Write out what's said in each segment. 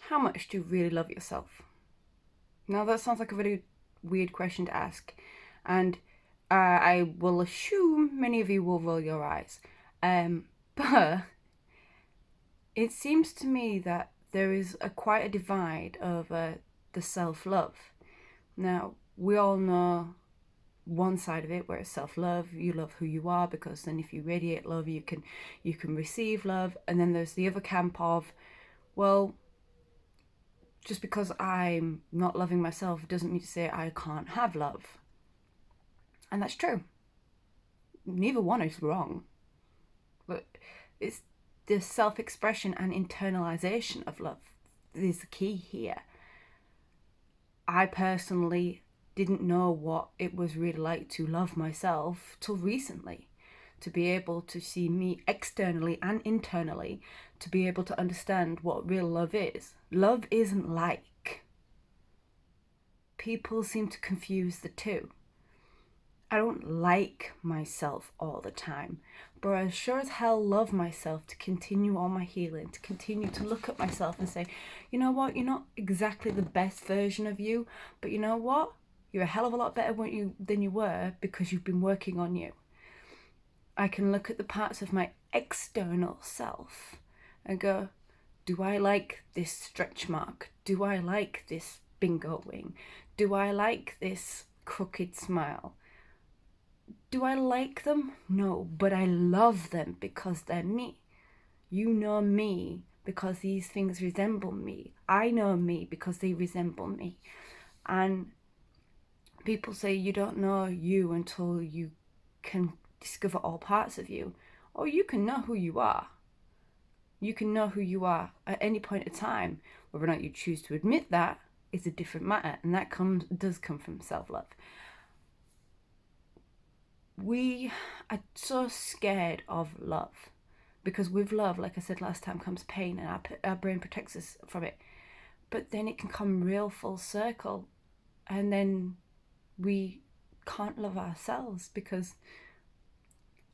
how much do you really love yourself? Now, that sounds like a very weird question to ask, and I will assume many of you will roll your eyes. But it seems to me that there is quite a divide over the self-love. Now, we all know one side of it where it's self-love. You love who you are, because then if you radiate love, you can receive love. And then there's the other camp of, well, just because I'm not loving myself doesn't mean to say I can't have love. And that's true. Neither one is wrong. But it's the self-expression and internalization of love is the key here. I personally didn't know what it was really like to love myself till recently. To be able to see me externally and internally, to be able to understand what real love is. Love isn't like. People seem to confuse the two. I don't like myself all the time, but I sure as hell love myself to continue on my healing, to continue to look at myself and say, you know what, you're not exactly the best version of you, but you know what? You're a hell of a lot better than you were because you've been working on you. I can look at the parts of my external self and go, do I like this stretch mark? Do I like this bingo wing? Do I like this crooked smile? Do I like them? No, but I love them because they're me. You know me because these things resemble me. I know me because they resemble me. And people say you don't know you until you can discover all parts of you. Or you can know who you are. You can know who you are at any point in time. Whether or not you choose to admit that is a different matter, and that does come from self-love. We are so scared of love because with love, like I said last time, comes pain, and our brain protects us from it. But then it can come real full circle, and then we can't love ourselves, because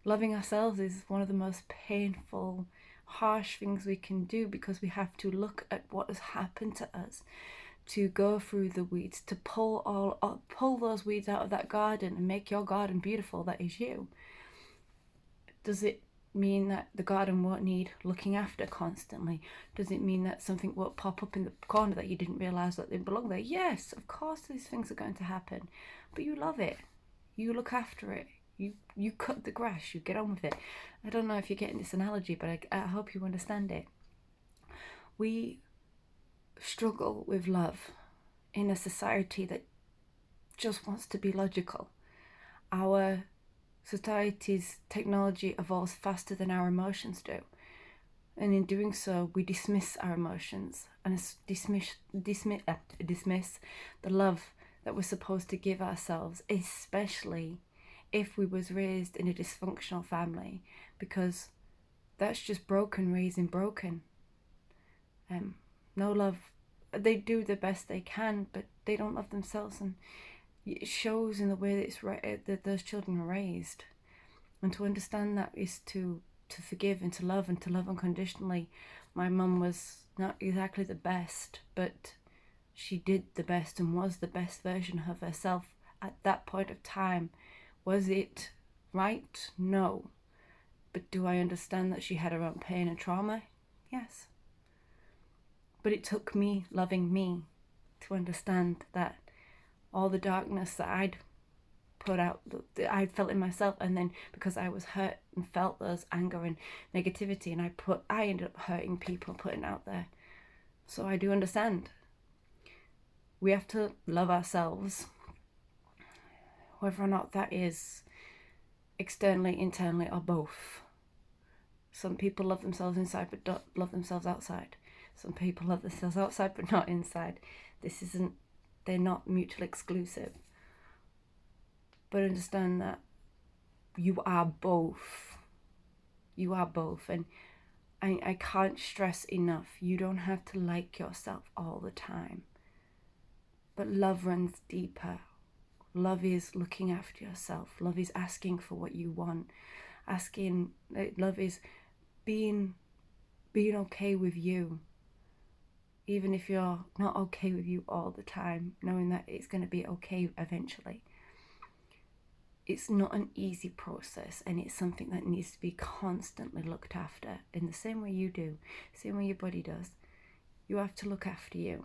loving ourselves is one of the most painful, harsh things we can do, because we have to look at what has happened to us, to go through the weeds, to pull those weeds out of that garden and make your garden beautiful. That is you. Does it mean that the garden won't need looking after constantly? Does it mean that something won't pop up in the corner that you didn't realize that they belong there? Yes, of course these things are going to happen, but you love it. You look after it. You cut the grass. You get on with it. I don't know if you're getting this analogy, but I hope you understand it. We struggle with love in a society that just wants to be logical. Our society's technology evolves faster than our emotions do, and in doing so we dismiss our emotions and dismiss the love that we're supposed to give ourselves, especially if we was raised in a dysfunctional family, because that's just broken raising broken. No love. They do the best they can, but they don't love themselves, and it shows in the way that those children are raised. And to understand that is to forgive and to love unconditionally. My mum was not exactly the best, but she did the best and was the best version of herself at that point of time. Was it right? No. But do I understand that she had her own pain and trauma? Yes. But it took me loving me to understand that all the darkness that I'd put out, that I felt in myself, and then because I was hurt and felt those anger and negativity, and I ended up hurting people, putting out there. So I do understand. We have to love ourselves, whether or not that is externally, internally, or both. Some people love themselves inside but don't love themselves outside. Some people love themselves outside but not inside. They're not mutually exclusive. But understand that you are both. You are both. And I can't stress enough, you don't have to like yourself all the time. But love runs deeper. Love is looking after yourself. Love is asking for what you want. Love is being okay with you. even if you're not okay with you all the time, knowing that it's going to be okay eventually. It's not an easy process, and it's something that needs to be constantly looked after in the same way you do, same way your body does. You have to look after you.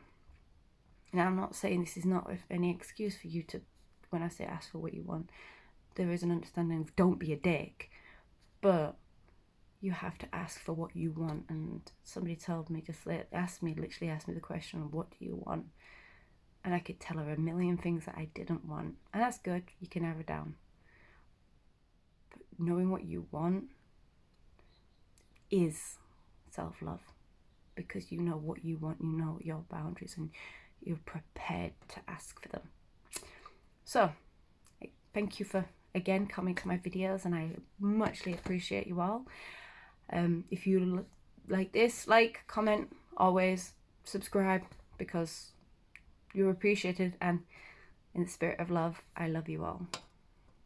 And I'm not saying this is not any excuse for you to, when I say ask for what you want, there is an understanding of don't be a dick, but you have to ask for what you want. And somebody told me, literally asked me the question of what do you want? And I could tell her a million things that I didn't want. And that's good, you can narrow down. But knowing what you want is self-love, because you know what you want, you know your boundaries, and you're prepared to ask for them. So thank you for again coming to my videos, and I muchly appreciate you all. If you like this, like, comment, always subscribe, because you're appreciated, and in the spirit of love, I love you all.